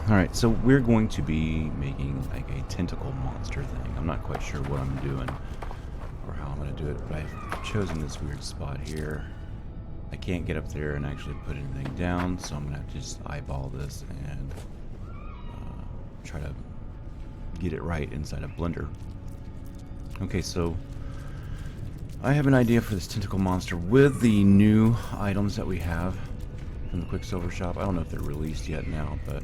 Alright, so we're going to be making like a tentacle monster thing. I'm not quite sure what I'm doing or how I'm going to do it, but I've chosen this weird spot here. I can't get up there and actually put anything down, so I'm going to have to just eyeball this and try to get it right inside a blender. Okay, so I have an idea for this tentacle monster with the new items that we have from the Quicksilver shop. I don't know if they're released yet now, but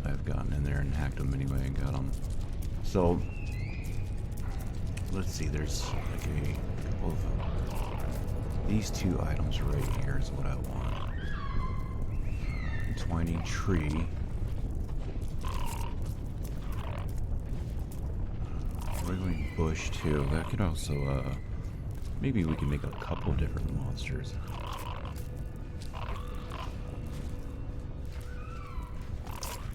I've gotten in there and hacked them anyway and got them. So let's see, there's like a couple of these two items right here is what I want. Twining tree. Wiggling bush too. That could also maybe we can make a couple different monsters.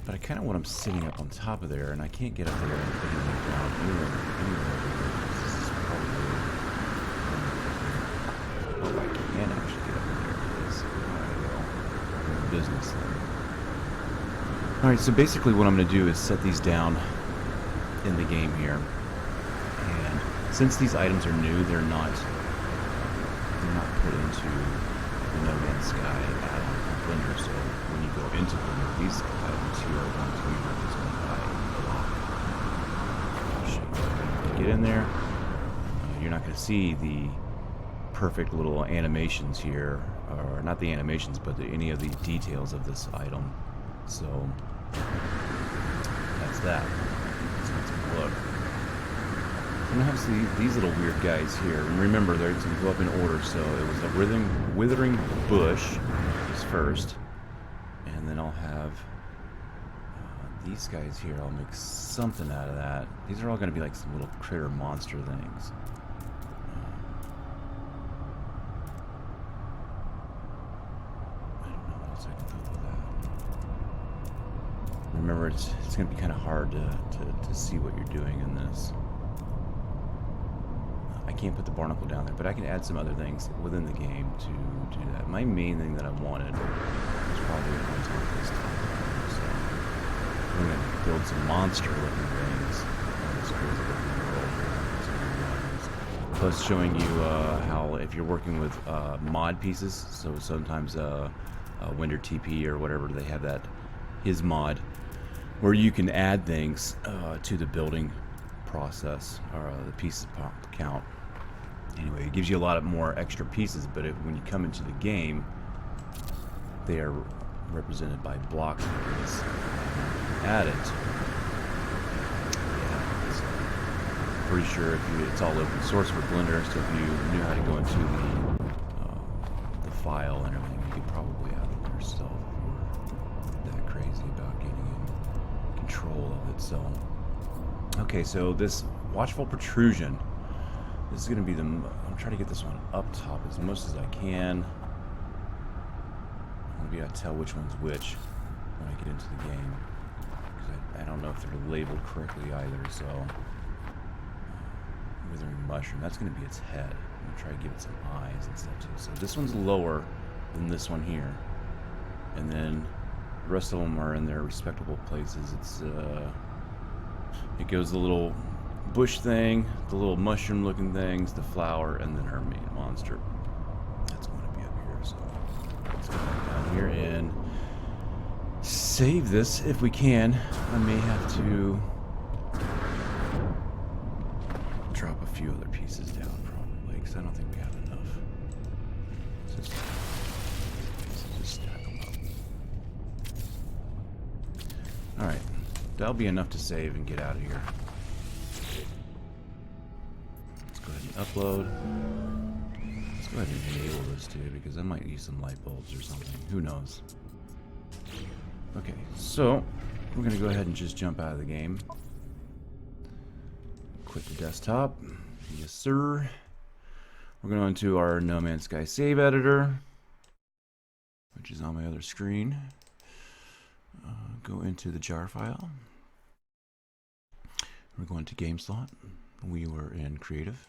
But I kind of want them sitting up on top of there, and I can't get up there and put anything down anywhere. This is probably... Oh, I can actually get up there. It is. There we go. Business thing. Alright, so basically what I'm going to do is set these down in the game here. And since these items are new, they're not put into the No Man's Sky add-on for Blender, so when you go into Blender, these items here are going to be represented by a block. When you get in there, you're not going to see the perfect little animations here, or not the animations, but any of the details of this item. So that's that. So let's have a look. I'm going to have these little weird guys here. And remember, they're going to go up in order. So it was a withering bush is first. And then I'll have these guys here. I'll make something out of that. These are all going to be like some little critter monster things. I don't know what else I can do with that. Remember, it's going to be kind of hard to see what you're doing in this. I can't put the barnacle down there, but I can add some other things within the game to do that. My main thing that I wanted was probably on top of this top. So I'm going to build some monster-looking things on this crazy looking world. Plus showing you how if you're working with mod pieces, so sometimes Winder TP or whatever, they have that, his mod, where you can add things to the building process or the pieces count. Anyway, it gives you a lot of more extra pieces, but when you come into the game, they are represented by blocks like this. Added. Yeah, so pretty sure it's all open source for Blender, so if you knew how to go into the file and everything, you could probably add it yourself if you're that crazy about getting in control of it. So. Okay, so this watchful protrusion, this is going to be I'm trying to get this one up top as much as I can. I'm going to be able to tell which one's which when I get into the game. Because I don't know if they're labeled correctly either, so... Withering mushroom, that's going to be its head. I'm going to try to give it some eyes and stuff too. So this one's lower than this one here. And then the rest of them are in their respectable places. It goes the little bush thing, the little mushroom looking things, the flower, and then our main monster. That's going to be up here, so let's go back down here and save this if we can. I may have to drop a few other pieces down probably, because I don't think we have enough. Just stack them up. Alright. That'll be enough to save and get out of here. Let's go ahead and upload. Let's go ahead and enable this too, because I might use some light bulbs or something. Who knows? Okay, so we're going to go ahead and just jump out of the game. Quit the desktop. Yes, sir. We're going into our No Man's Sky save editor, which is on my other screen. Go into the jar file. We're going to game slot. We were in creative.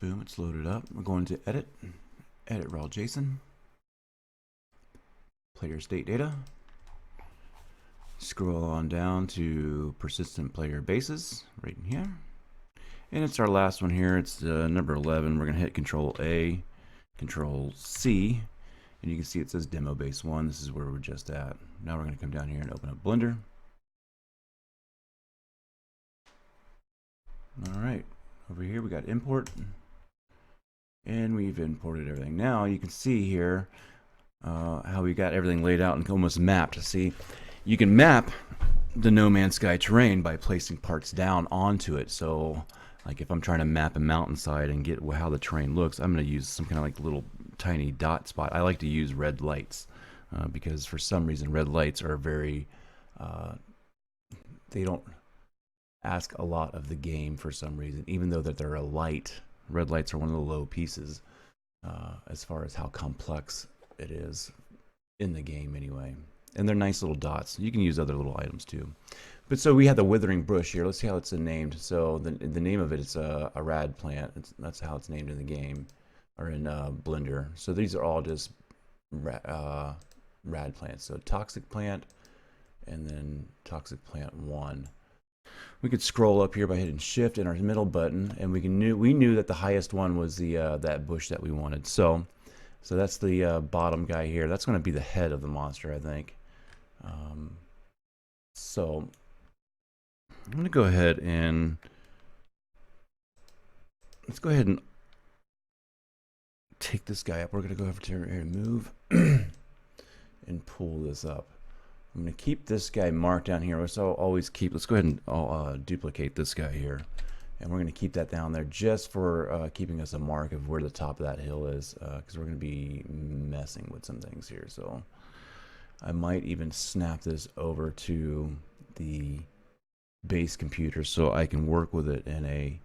Boom, it's loaded up. We're going to edit raw JSON. player state data. Scroll on down to persistent player bases right in here. And it's our last one here. It's number 11. We're going to hit Control A, Control C, and you can see it says Demo Base 1. This is where we're just at. Now we're going to come down here and open up Blender. All right, over here we got import, and we've imported everything. Now you can see here how we got everything laid out and almost mapped. See, you can map the No Man's Sky terrain by placing parts down onto it. So like if I'm trying to map a mountainside and get how the terrain looks, I'm going to use some kind of like little tiny dot spot. I like to use red lights because for some reason red lights are very they don't ask a lot of the game for some reason, even though that they're a light. Red lights are one of the low pieces as far as how complex it is in the game anyway. And they're nice little dots. You can use other little items too. But so we have the withering bush here. Let's see how it's named. So the name of it is a rad plant. That's how it's named in the game or in Blender. So these are all just rad plants. So toxic plant and then toxic plant 1. We could scroll up here by hitting shift and our middle button, and we knew that the highest one was the that bush that we wanted. So that's the bottom guy here. That's going to be the head of the monster, I think. So I'm going to go ahead and let's go ahead and take this guy up. We're going to go over to here and move and pull this up. I'm going to keep this guy marked down here. So I'll always keep, let's go ahead and duplicate this guy here. And we're going to keep that down there just for keeping us a mark of where the top of that hill is, because we're going to be messing with some things here. So I might even snap this over to the base computer so I can work with it in a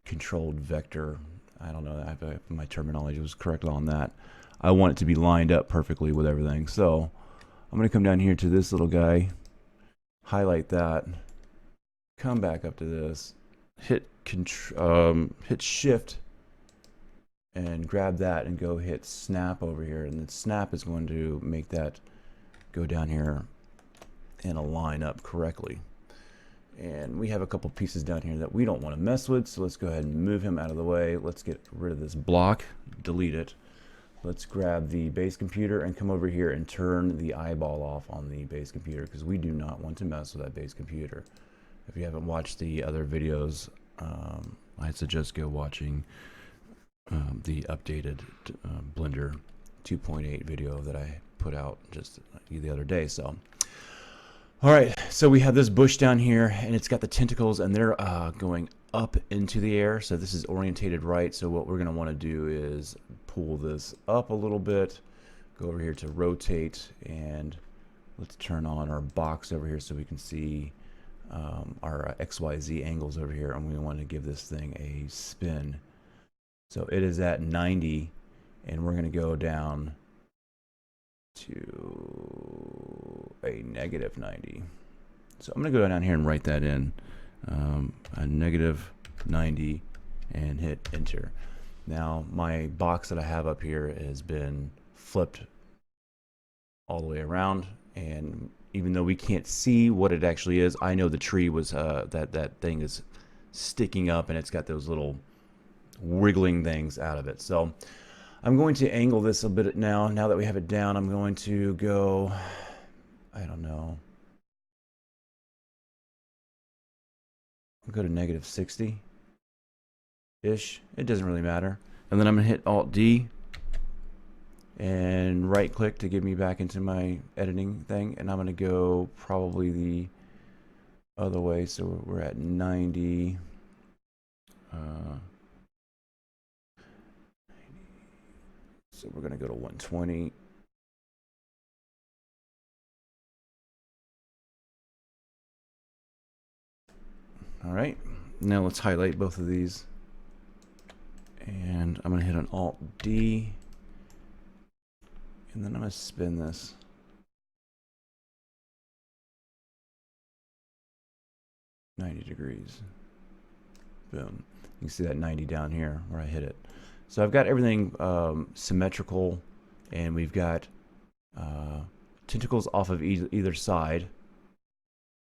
controlled vector. I don't know if my terminology was correct on that. I want it to be lined up perfectly with everything. So I'm going to come down here to this little guy, highlight that, come back up to this, hit shift and grab that and go hit snap over here, and then snap is going to make that go down here and align up correctly. And we have a couple pieces down here that we don't want to mess with, so let's go ahead and move him out of the way. Let's get rid of this block, delete it. Let's grab the base computer and come over here and turn the eyeball off on the base computer, because we do not want to mess with that base computer. If you haven't watched the other videos, I'd suggest go watching the updated Blender 2.8 video that I put out just the other day. So, all right, so we have this bush down here, and it's got the tentacles, and they're going up into the air. So this is orientated right. So what we're going to want to do is pull this up a little bit, go over here to rotate, and let's turn on our box over here so we can see our XYZ angles over here, and we want to give this thing a spin. So it is at 90, and we're going to go down to a negative 90. So I'm going to go down here and write that in, a negative 90, and hit enter. Now my box that I have up here has been flipped all the way around, and even though we can't see what it actually is, I know the tree was that thing is sticking up, and it's got those little wiggling things out of it. So I'm going to angle this a bit now. Now that we have it down, I'm going to go, I don't know, I'll go to negative 60 ish. It doesn't really matter. And then I'm gonna hit Alt D and right click to get me back into my editing thing, and I'm gonna go probably the other way. So we're at 90. So we're gonna go to 120. All right, now let's highlight both of these, and I'm gonna hit an Alt D, and then I'm gonna spin this. (90°). Boom. You can see that 90 down here where I hit it. So I've got everything symmetrical and we've got tentacles off of either side,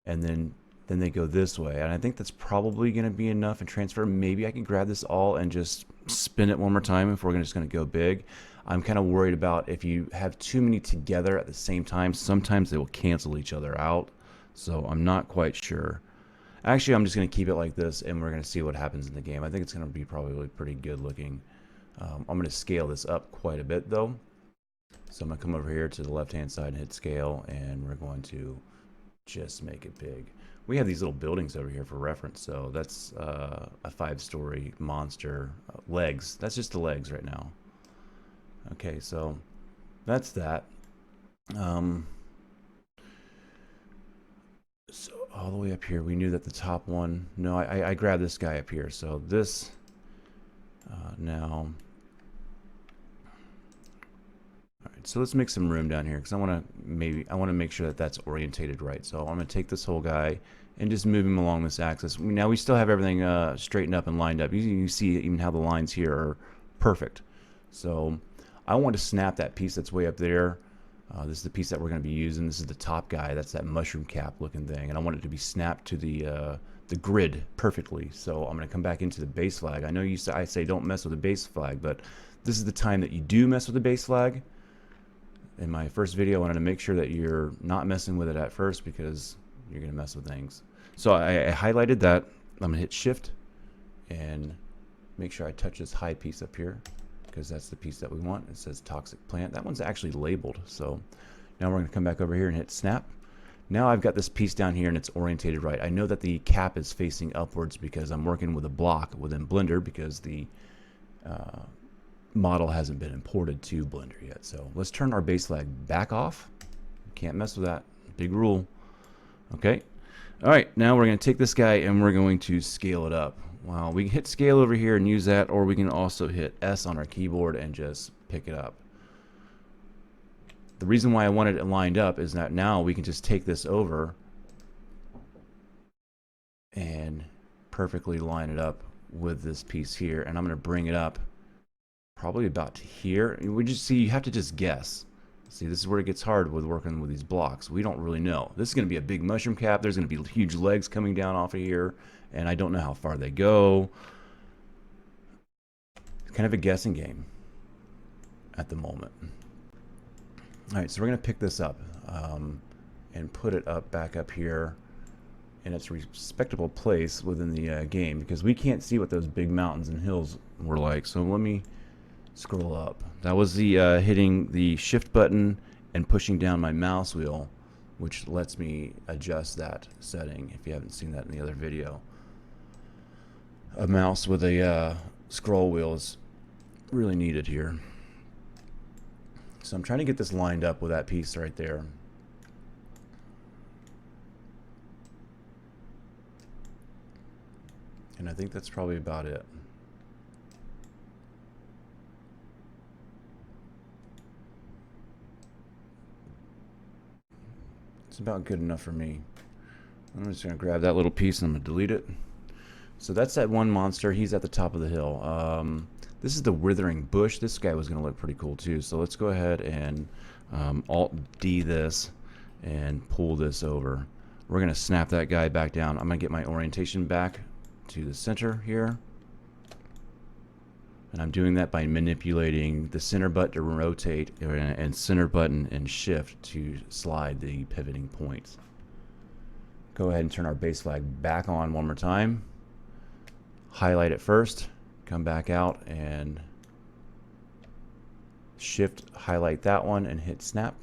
and then they go this way. And I think that's probably going to be enough and transfer. Maybe I can grab this all and just spin it one more time if we're just going to go big. I'm kind of worried about if you have too many together at the same time, sometimes they will cancel each other out. So I'm not quite sure. Actually, I'm just going to keep it like this, and we're going to see what happens in the game. I think it's going to be probably pretty good looking. I'm going to scale this up quite a bit, though. So I'm going to come over here to the left-hand side and hit scale, and we're going to just make it big. We have these little buildings over here for reference, so that's a 5-story monster. Legs. That's just the legs right now. Okay, so that's that. So all the way up here, we knew that the top one. No, I grabbed this guy up here. So this now. All right, so let's make some room down here because I want to make sure that that's orientated right. So I'm going to take this whole guy and just move him along this axis. Now we still have everything straightened up and lined up. You see even how the lines here are perfect. So I want to snap that piece that's way up there. This is the piece that we're going to be using. This is the top guy. That's that mushroom cap looking thing, and I want it to be snapped to the grid perfectly. So I'm going to come back into the base flag. I know I say don't mess with the base flag, but this is the time that you do mess with the base flag. In my first video, I wanted to make sure that you're not messing with it at first because you're going to mess with things. So I highlighted that. I'm going to hit shift and make sure I touch this high piece up here because that's the piece that we want. It says toxic plant. That one's actually labeled. So now we're going to come back over here and hit snap. Now I've got this piece down here and it's orientated right. I know that the cap is facing upwards because I'm working with a block within Blender because the model hasn't been imported to Blender yet. So let's turn our base flag back off. Can't mess with that. Big rule. Okay. All right. Now we're going to take this guy and we're going to scale it up. Well, we can hit scale over here and use that, or we can also hit S on our keyboard and just pick it up. The reason why I wanted it lined up is that now we can just take this over and perfectly line it up with this piece here. And I'm going to bring it up probably about to here. We just see, you have to just guess. See, this is where it gets hard with working with these blocks. We don't really know. This is going to be a big mushroom cap. There's going to be huge legs coming down off of here, and I don't know how far they go. It's kind of a guessing game at the moment. All right, so we're going to pick this up and put it up back up here in its respectable place within the game because we can't see what those big mountains and hills were like. So let me scroll up. That was the hitting the shift button and pushing down my mouse wheel, which lets me adjust that setting if you haven't seen that in the other video. A mouse with a scroll wheel is really needed here. So I'm trying to get this lined up with that piece right there. And I think that's probably about it. It's about good enough for me. I'm just going to grab that little piece and I'm going to delete it. So that's that one monster. He's at the top of the hill. This is the withering bush. This guy was going to look pretty cool too. So let's go ahead and Alt-D this and pull this over. We're going to snap that guy back down. I'm going to get my orientation back to the center here. And I'm doing that by manipulating the center button to rotate and center button and shift to slide the pivoting points. Go ahead and turn our base flag back on one more time. Highlight it first, come back out and shift highlight that one and hit snap.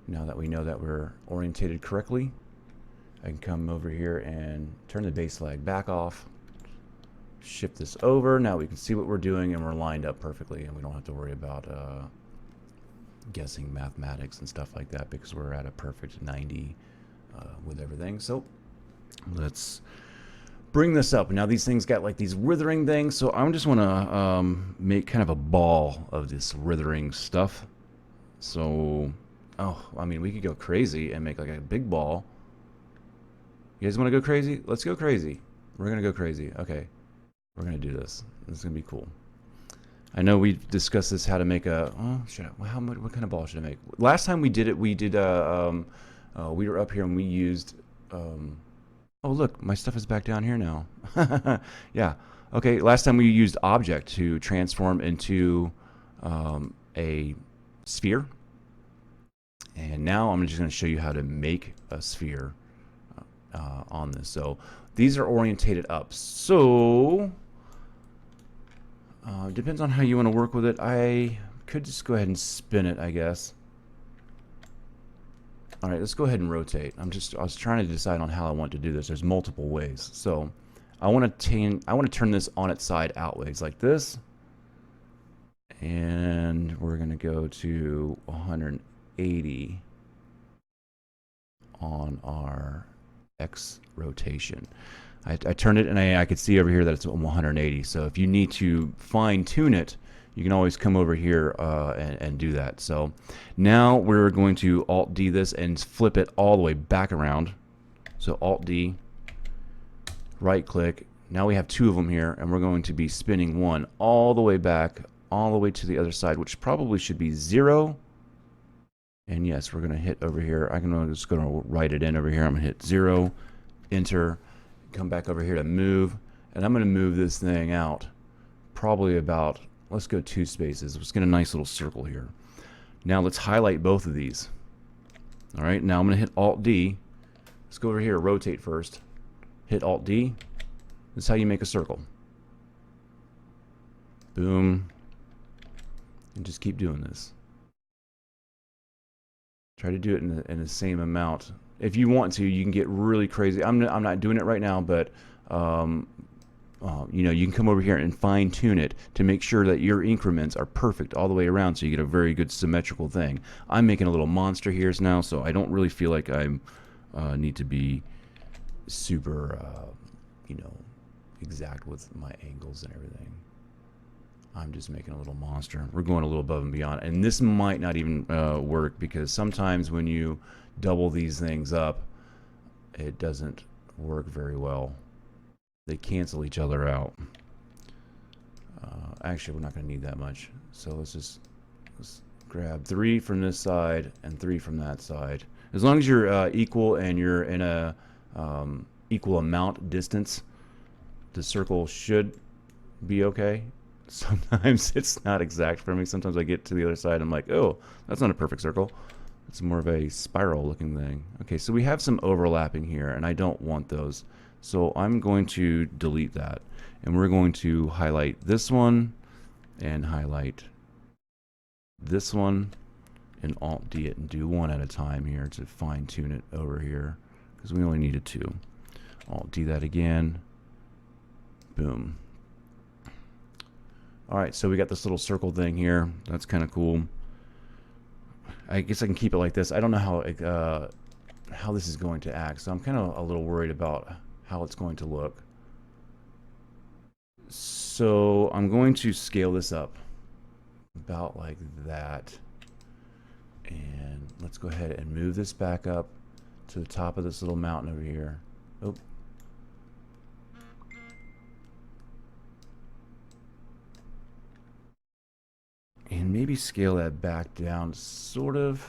Now that we know that we're orientated correctly, I can come over here and turn the base flag back off. Shift this over. Now we can see what we're doing and we're lined up perfectly and we don't have to worry about guessing mathematics and stuff like that because we're at a perfect 90 with everything. So let's bring this up. Now these things got like these withering things, so I just want to make kind of a ball of this withering stuff. So, oh, I mean, we could go crazy and make like a big ball. You guys want to go crazy? Let's go crazy. We're going to go crazy. Okay. We're going to do this. This is going to be cool. I know we discussed this, how to make a, oh, what kind of ball should I make? Last time we did it, we were up here and we used, oh look, my stuff is back down here now. Yeah. Okay, last time we used object to transform into a sphere. And now I'm just going to show you how to make a sphere on this. So these are orientated up. So depends on how you want to work with it. I could just go ahead and spin it, I guess. All right, let's go ahead and rotate. I was trying to decide on how I want to do this. There's multiple ways. So I want to turn this on its side outways like this. And we're going to go to 180 on our X rotation. I turned it and I could see over here that it's 180. So if you need to fine tune it, you can always come over here and do that. So now we're going to Alt D this and flip it all the way back around. So Alt D, right click. Now we have two of them here, and we're going to be spinning one all the way back, all the way to the other side, which probably should be 0. And yes, we're going to hit over here. I'm just going to write it in over here. I'm going to hit 0, enter, come back over here to move, and I'm going to move this thing out probably about, let's go 2 spaces. Let's get a nice little circle here. Now let's highlight both of these. All right, now I'm going to hit Alt D. Let's go over here, rotate first. Hit Alt D. This is how you make a circle. Boom. And just keep doing this. Try to do it in the same amount. If you want to, you can get really crazy. I'm not doing it right now, but you know, you can come over here and fine tune it to make sure that your increments are perfect all the way around, so you get a very good symmetrical thing. I'm making a little monster here now, so I don't really feel like I need to be super, you know, exact with my angles and everything. I'm just making a little monster. We're going a little above and beyond, and this might not even work, because sometimes when you double these things up, it doesn't work very well. They cancel each other out. Actually, we're not going to need that much, so let's grab 3 from this side and 3 from that side. As long as you're equal and you're in a equal amount distance, the circle should be okay. Sometimes it's not exact for me. Sometimes I get to the other side and I'm like, oh, that's not a perfect circle. It's more of a spiral looking thing. Okay, so we have some overlapping here, and I don't want those. So I'm going to delete that. And we're going to highlight this one and highlight this one and Alt D it and do one at a time here to fine tune it over here, because we only needed 2. Alt D that again. Boom. Alright, so we got this little circle thing here. That's kind of cool. I guess I can keep it like this. I don't know how this is going to act, so I'm kind of a little worried about how it's going to look. So I'm going to scale this up about like that. And let's go ahead and move this back up to the top of this little mountain over here. Oh. And maybe scale that back down, sort of.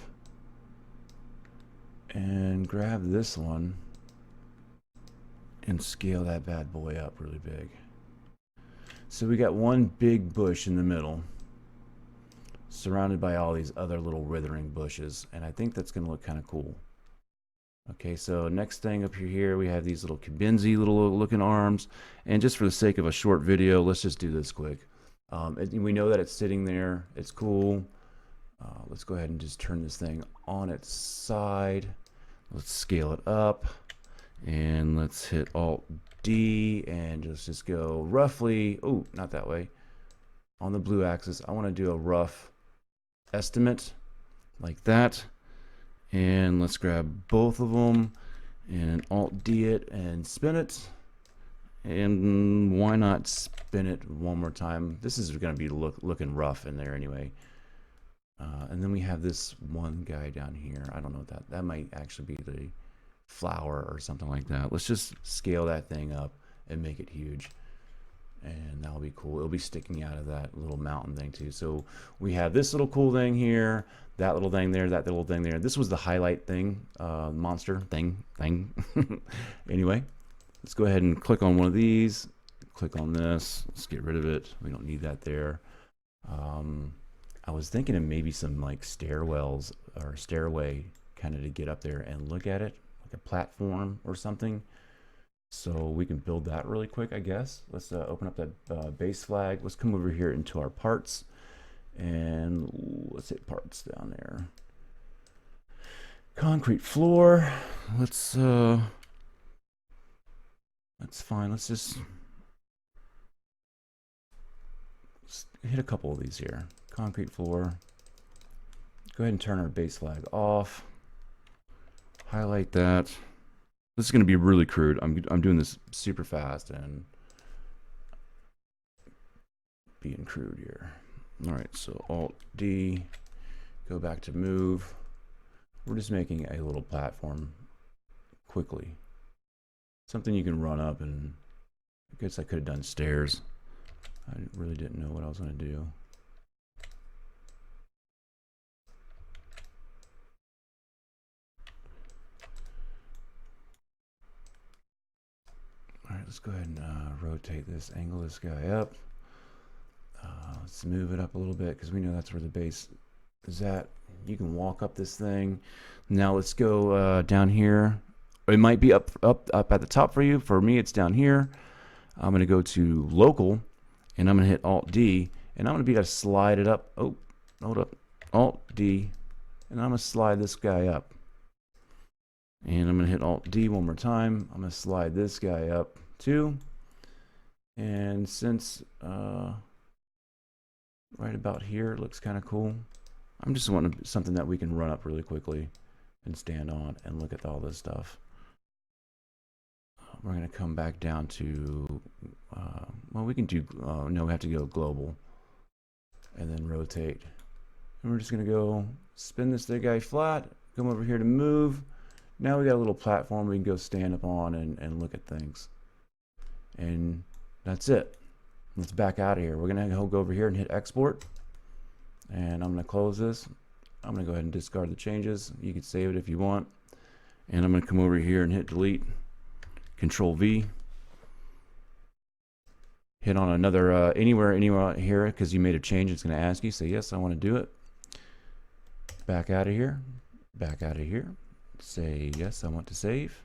And grab this one and scale that bad boy up really big. So we got one big bush in the middle, surrounded by all these other little withering bushes, and I think that's going to look kind of cool. Okay, so next thing up here, we have these little Kibinzi little looking arms, and just for the sake of a short video, let's just do this quick. We know that it's sitting there. It's cool. Let's go ahead and just turn this thing on its side. Let's scale it up, and let's hit Alt D and just go roughly, oh, not that way, on the blue axis. I want to do a rough estimate like that, and let's grab both of them and Alt D it and spin it. And why not spin it one more time? This is going to be looking rough in there anyway. And then we have this one guy down here. I don't know what that might actually be the flower or something like that. Let's just scale that thing up and make it huge. and that'll be cool. It'll be sticking out of that little mountain thing too. So we have this little cool thing here, that little thing there, that little thing there. This was the highlight thing, monster thing. Anyway, let's go ahead and click on one of these. Click on this. Let's get rid of it. We don't need that there. I was thinking of maybe some like stairwells or stairway kind of to get up there and look at it, like a platform or something. So we can build that really quick, I guess. Let's open up that base flag. Let's come over here into our parts, and let's hit parts down there. Concrete floor. That's fine. Let's hit a couple of these here. Concrete floor. Go ahead and turn our base flag off. Highlight that. This is going to be really crude. I'm doing this super fast and being crude here. All right, so Alt D, go back to move. We're just making a little platform quickly. Something you can run up, and I guess I could have done stairs. I really didn't know what I was going to do. All right, let's go ahead and rotate this, angle this guy up. Let's move it up a little bit because we know that's where the base is at. You can walk up this thing. Now let's go down here. It might be up at the top for you. For me, it's down here. I'm going to go to local, and I'm going to hit Alt D, and I'm going to be able to slide it up. Oh, hold up. Alt D, and I'm going to slide this guy up. And I'm going to hit Alt D one more time. I'm going to slide this guy up too. And since right about here it looks kind of cool, I'm just wanting something that we can run up really quickly and stand on and look at all this stuff. We're going to come back down to, well, we can do, no, we have to go global and then rotate. And we're just going to go spin this guy flat, come over here to move. Now we got a little platform we can go stand up on and look at things. And that's it. Let's back out of here. We're going to go over here and hit export. And I'm going to close this. I'm going to go ahead and discard the changes. You can save it if you want. And I'm going to come over here and hit delete. Control V. Hit on another anywhere here because you made a change. It's going to ask you. Say yes, I want to do it. Back out of here. Back out of here. Say yes, I want to save.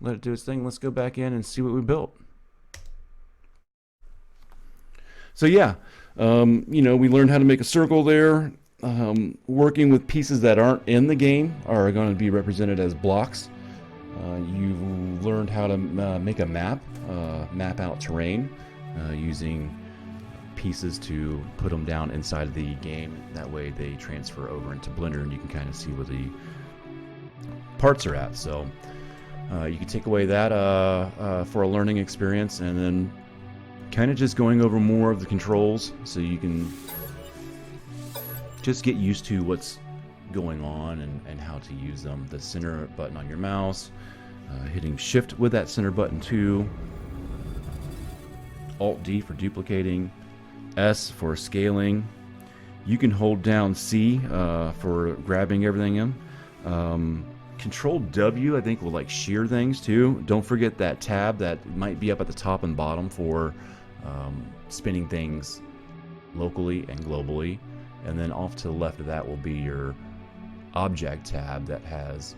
Let it do its thing. Let's go back in and see what we built. So yeah, you know, we learned how to make a circle there. Working with pieces that aren't in the game are going to be represented as blocks. You learned how to make a map, map out terrain using pieces to put them down inside of the game. That way they transfer over into Blender and you can kind of see where the parts are at. So you can take away that for a learning experience, and then kind of just going over more of the controls so you can just get used to what's going on and how to use them. The center button on your mouse, hitting shift with that center button too, Alt D for duplicating, S for scaling. You can hold down C for grabbing everything in. Control W I think will like shear things too. Don't forget that tab that might be up at the top and bottom for spinning things locally and globally. And then off to the left of that will be your object tab that has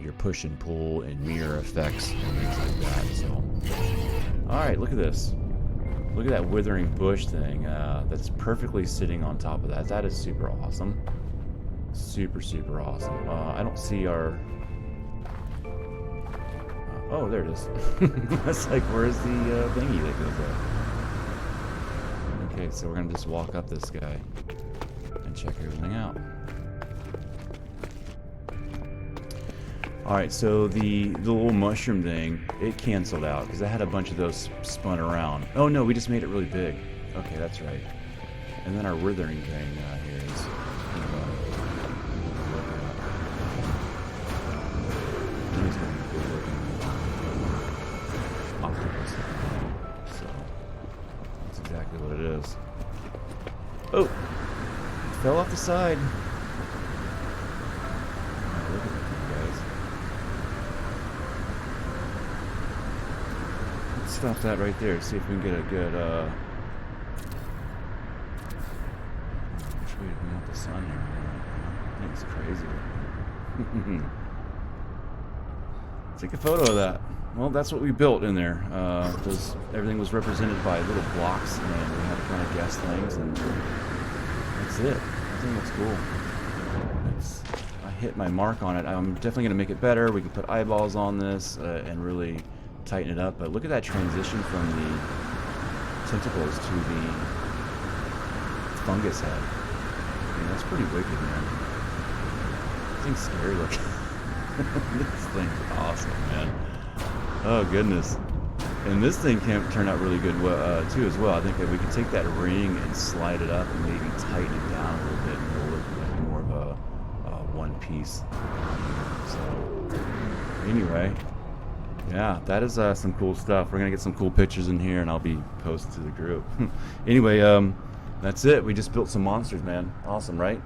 your push and pull and mirror effects and things like that. So, all right, look at this. Look at that withering bush thing. That's perfectly sitting on top of that. That is super awesome. Super, super awesome. I don't see our... oh, there it is. That's like, where's the thingy that goes up? Okay, so we're going to just walk up this guy and check everything out. Alright, so the little mushroom thing, it canceled out because I had a bunch of those spun around. Oh no, we just made it really big. Okay, that's right. And then our withering thing here is... octopus. fell off the side. Oh, look at that thing, guys. Let's stop that right there. See if we can get a good way to bring out the sun here. I think it's crazy. Take a photo of that. Well, that's what we built in there. Everything was represented by little blocks, and we had to kind of guess things, and that's it. I think that's cool. I hit my mark on it. I'm definitely going to make it better. We can put eyeballs on this and really tighten it up. But look at that transition from the tentacles to the fungus head. I mean, that's pretty wicked, man. This thing's scary looking. This thing's awesome, man. Oh, goodness. And this thing can turn out really good, too, as well. I think that we can take that ring and slide it up and maybe tighten it down a little bit and it'll look like more of a one piece. So, anyway, yeah, that is some cool stuff. We're going to get some cool pictures in here and I'll be posting to the group. Anyway, that's it. We just built some monsters, man. Awesome, right?